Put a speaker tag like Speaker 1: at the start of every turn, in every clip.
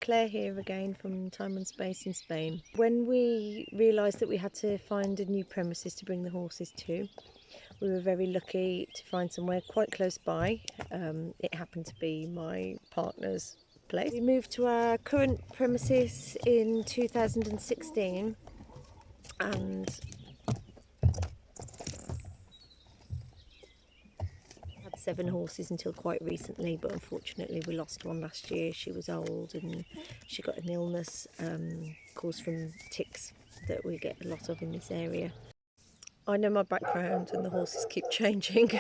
Speaker 1: Claire here again from Time and Space in Spain. When we realised that we had to find a new premises to bring the horses to, we were very lucky to find somewhere quite close by. It happened to be my partner's place. We moved to our current premises in 2016 and had 7 horses until quite recently, but unfortunately we lost one last year. She was old and she got an illness caused from ticks that we get a lot of in this area. I know my background and the horses keep changing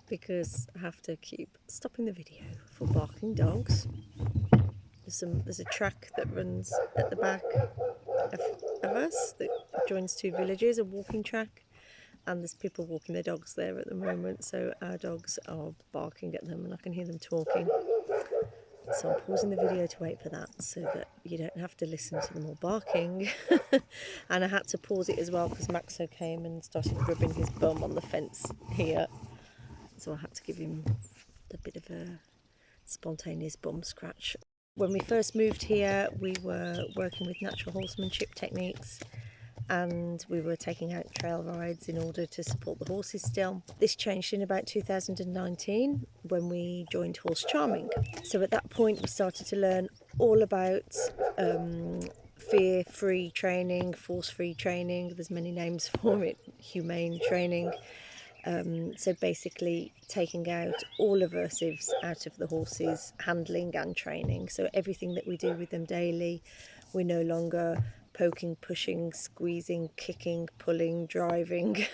Speaker 1: because I have to keep stopping the video for barking dogs. There's a track that runs at the back of us that joins 2 villages, a walking track, and there's people walking their dogs there at the moment, so our dogs are barking at them and I can hear them talking. So I'm pausing the video to wait for that so that you don't have to listen to them all barking. And I had to pause it as well because Maxo came and started rubbing his bum on the fence here. So I had to give him a bit of a spontaneous bum scratch. When we first moved here, we were working with natural horsemanship techniques and we were taking out trail rides in order to support the horses still. This changed in about 2019 when we joined horse charming. So at that point we started to learn all about fear-free training, force-free training, there's many names for it, humane training. So basically taking out all aversives out of the horses, handling and training. So everything that we do with them daily, we're no longer poking, pushing, squeezing, kicking, pulling, driving,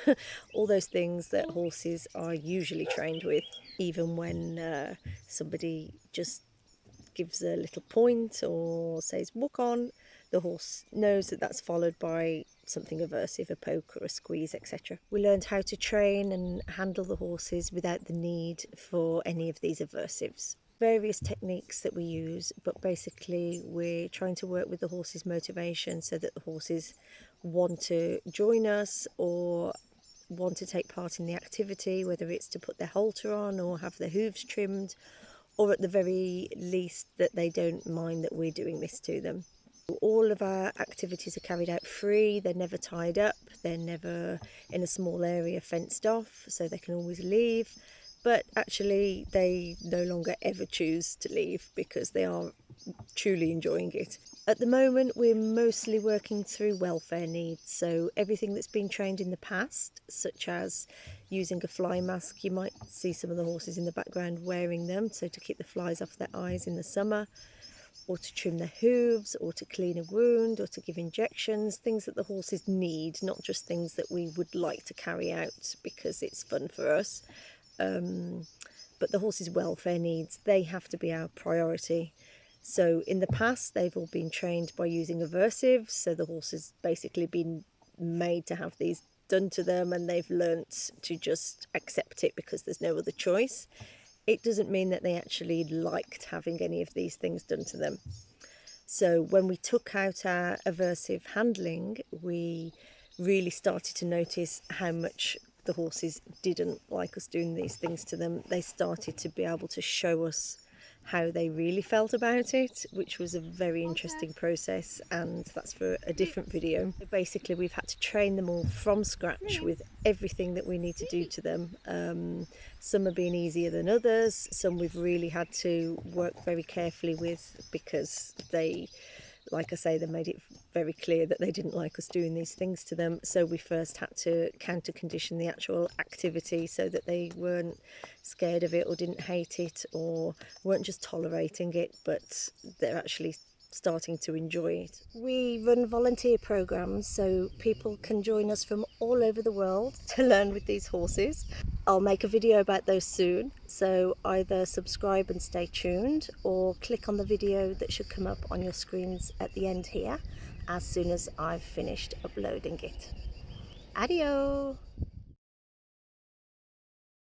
Speaker 1: all those things that horses are usually trained with. Even when somebody just gives a little point or says walk on, the horse knows that that's followed by something aversive, a poke or a squeeze, etc. We learned how to train and handle the horses without the need for any of these aversives. Various techniques that we use, but basically we're trying to work with the horse's motivation so that the horses want to join us or want to take part in the activity, whether it's to put their halter on or have their hooves trimmed, or at the very least that they don't mind that we're doing this to them. All of our activities are carried out free, they're never tied up, they're never in a small area fenced off, so they can always leave. But actually they no longer ever choose to leave because they are truly enjoying it. At the moment we're mostly working through welfare needs, so everything that's been trained in the past, such as using a fly mask, you might see some of the horses in the background wearing them, so to keep the flies off their eyes in the summer, or to trim their hooves, or to clean a wound, or to give injections, things that the horses need, not just things that we would like to carry out because it's fun for us. But the horses' welfare needs, they have to be our priority. So in the past they've all been trained by using aversives, so the horse has basically been made to have these done to them and they've learnt to just accept it because there's no other choice. It doesn't mean that they actually liked having any of these things done to them. So when we took out our aversive handling, we really started to notice how much the horses didn't like us doing these things to them. They started to be able to show us how they really felt about it, which was a very interesting process, and that's for a different video. Basically we've had to train them all from scratch with everything that we need to do to them. Some have been easier than others, some we've really had to work very carefully with because they, like I say, they made it very clear that they didn't like us doing these things to them. So we first had to counter condition the actual activity so that they weren't scared of it or didn't hate it or weren't just tolerating it, but they're actually starting to enjoy it. We run volunteer programs so people can join us from all over the world to learn with these horses. I'll make a video about those soon, so either subscribe and stay tuned or click on the video that should come up on your screens at the end here as soon as I've finished uploading it. Adios!